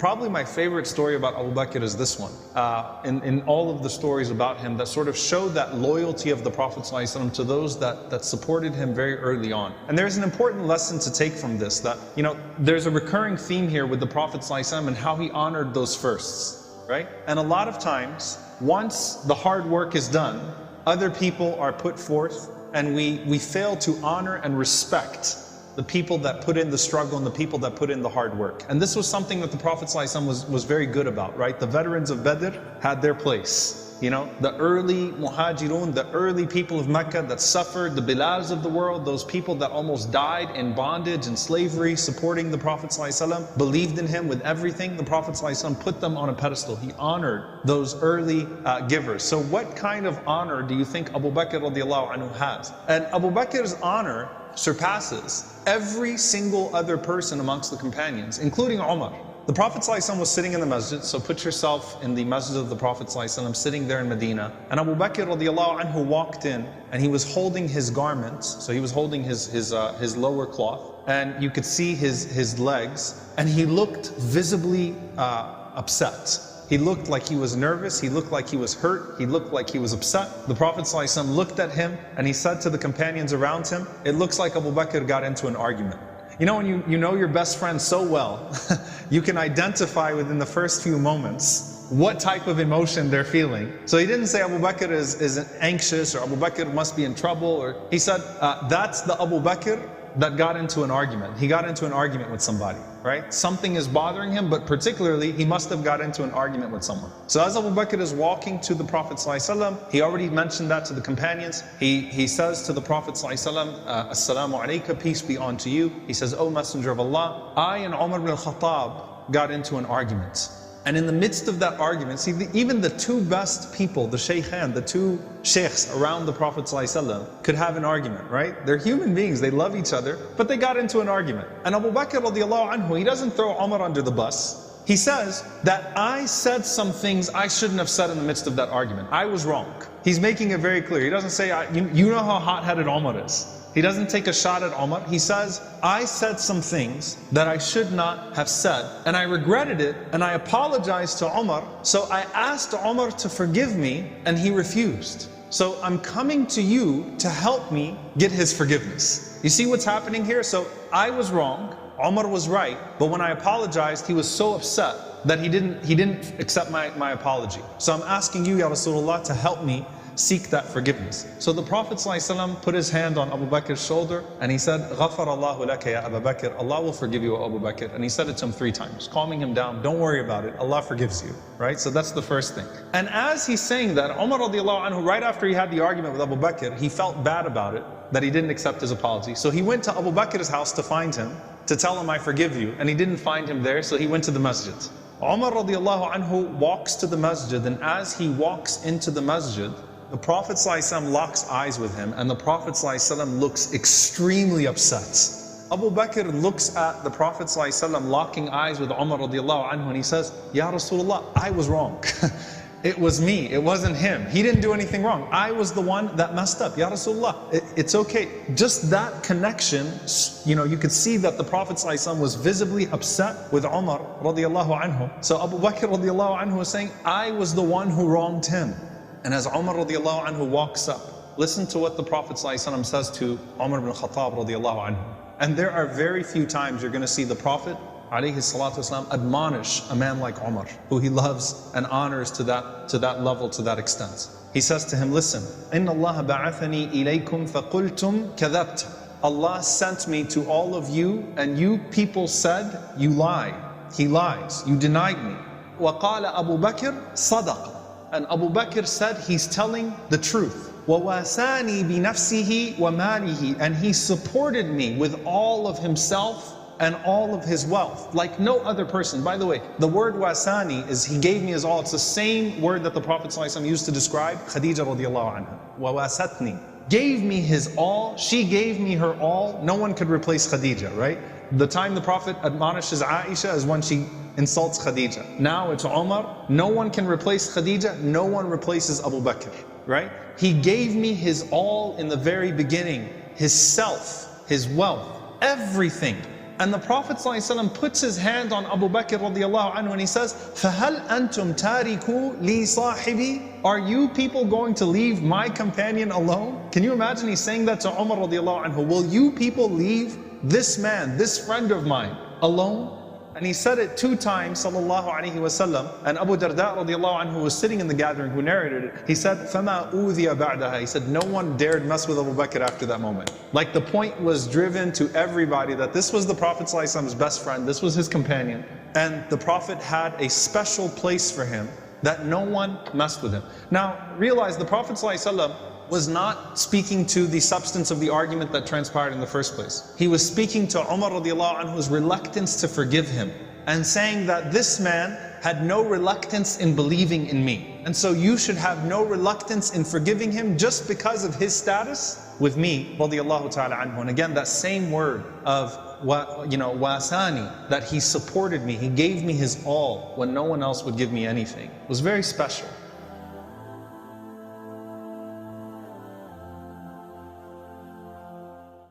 Probably my favorite story about Abu Bakr is this one. In all of the stories about him that sort of show that loyalty of the Prophet ﷺ to those that supported him very early on. And there's an important lesson to take from this, that, you know, there's a recurring theme here with the Prophet ﷺ and how he honored those firsts, right? And a lot of times, once the hard work is done, other people are put forth, and we fail to honor and respect the people that put in the struggle and the people that put in the hard work. And this was something that the Prophet ﷺ was very good about, right? The veterans of Badr had their place. You know, the early muhajirun, the early people of Mecca that suffered, the Bilals of the world, those people that almost died in bondage and slavery, supporting the Prophet ﷺ, believed in him with everything. The Prophet ﷺ put them on a pedestal. He honored those early givers. So what kind of honor do you think Abu Bakr radiallahu anhu has? And Abu Bakr's honor surpasses every single other person amongst the companions, including Umar. The Prophet ﷺ was sitting in the masjid, so put yourself in the masjid of the Prophet ﷺ, sitting there in Medina. And Abu Bakr radiallahu anhu walked in, and he was holding his garments, so he was holding his lower cloth, and you could see his legs, and he looked visibly upset. He looked like he was nervous, he looked like he was hurt, he looked like he was upset. The Prophet ﷺ looked at him and he said to the companions around him, it looks like Abu Bakr got into an argument. You know, when you know your best friend so well, you can identify within the first few moments what type of emotion they're feeling. So he didn't say Abu Bakr is anxious, or Abu Bakr must be in trouble, or he said, that's the Abu Bakr that got into an argument. He got into an argument with somebody, right? Something is bothering him, but particularly he must have got into an argument with someone. So as Abu Bakr is walking to the Prophet ﷺ, he already mentioned that to the companions. He says to the Prophet ﷺ, Assalamu alayka, peace be unto you. He says, O Messenger of Allah, I and Umar bin al-Khattab got into an argument. And in the midst of that argument, see, even the two best people, the shaykhan, the two sheikhs around the Prophet ﷺ could have an argument, right? They're human beings, they love each other, but they got into an argument. And Abu Bakr radiallahu anhu, he doesn't throw Umar under the bus. He says that I said some things I shouldn't have said in the midst of that argument. I was wrong. He's making it very clear. He doesn't say, you know how hot-headed Umar is. He doesn't take a shot at Umar. He says, I said some things that I should not have said, and I regretted it, and I apologized to Umar. So I asked Umar to forgive me, and he refused. So I'm coming to you to help me get his forgiveness. You see what's happening here? So I was wrong, Umar was right, but when I apologized, he was so upset that he didn't accept my apology. So I'm asking you, Ya Rasulullah, to help me seek that forgiveness. So the Prophet ﷺ put his hand on Abu Bakr's shoulder and he said, غَفَرَ اللَّهُ لَكَ يَا أَبَا بَكْر, Allah will forgive you, Abu Bakr. And he said it to him 3 times, calming him down, don't worry about it, Allah forgives you, right? So that's the first thing. And as he's saying that, Umar radiallahu anhu, right after he had the argument with Abu Bakr, he felt bad about it, that he didn't accept his apology. So he went to Abu Bakr's house to find him, to tell him I forgive you, and he didn't find him there, so he went to the masjid. Umar radiallahu anhu walks to the masjid, and as he walks into the masjid, the Prophet ﷺ locks eyes with him, and the Prophet ﷺ looks extremely upset. Abu Bakr looks at the Prophet ﷺ locking eyes with Umar radiallahu anhu, and he says, Ya Rasulullah, I was wrong. It was me, it wasn't him. He didn't do anything wrong. I was the one that messed up. Ya Rasulullah, it's okay. Just that connection, you know, you could see that the Prophet ﷺ was visibly upset with Umar radiallahu anhu. So Abu Bakr radiallahu anhu was saying, I was the one who wronged him. And as Umar radiallahu anhu walks up, listen to what the Prophet ﷺ says to Umar bin al-Khattab radiallahu anhu. And there are very few times you're going to see the Prophet alayhi salatu wasalam admonish a man like Umar, who he loves and honors to that level, to that extent. He says to him, listen, إِنَّ اللَّهَ بَعَثَنِي إِلَيْكُمْ فَقُلْتُمْ كَذَبْتَ. Allah sent me to all of you, and you people said, you lie. He lies. You denied me. وَقَالَ أَبُو بَكْرٍ صَدَقَ. And Abu Bakr said, he's telling the truth. وَوَاسَانِي بِنَفْسِهِ وَمَالِهِ. And he supported me with all of himself and all of his wealth, like no other person. By the way, the word wasani is he gave me his all. It's the same word that the Prophet ﷺ used to describe Khadija radiallahu anha. وَوَاسَتْنِي. Gave me his all, she gave me her all. No one could replace Khadija, right? The time the Prophet admonishes Aisha is when she insults Khadija. Now it's Umar. No one can replace Khadija. No one replaces Abu Bakr, right? He gave me his all in the very beginning. His self, his wealth, everything. And the Prophet ﷺ puts his hand on Abu Bakr radiallahu anhu and he says, فَهَلْ أَنْتُمْ تَارِكُوا لِي صَاحِبِي? Are you people going to leave my companion alone? Can you imagine he's saying that to Umar radiallahu anhu? Will you people leave this man, this friend of mine, alone? And he said it 2 times, sallallahu alayhi wasallam. And Abu Darda radiallahu anhu, who was sitting in the gathering, who narrated it, he said, فَمَا أُوذِيَ بَعْدَهَا. He said, no one dared mess with Abu Bakr after that moment. Like the point was driven to everybody that this was the Prophet ﷺ's best friend, this was his companion. And the Prophet had a special place for him that no one messed with him. Now, realize the Prophet ﷺ was not speaking to the substance of the argument that transpired in the first place. He was speaking to Umar radiallahu anhu's reluctance to forgive him and saying that this man had no reluctance in believing in me. And so you should have no reluctance in forgiving him just because of his status with me, radiallahu ta'ala anhu. And again, that same word of wasani, that he supported me, he gave me his all when no one else would give me anything, was very special.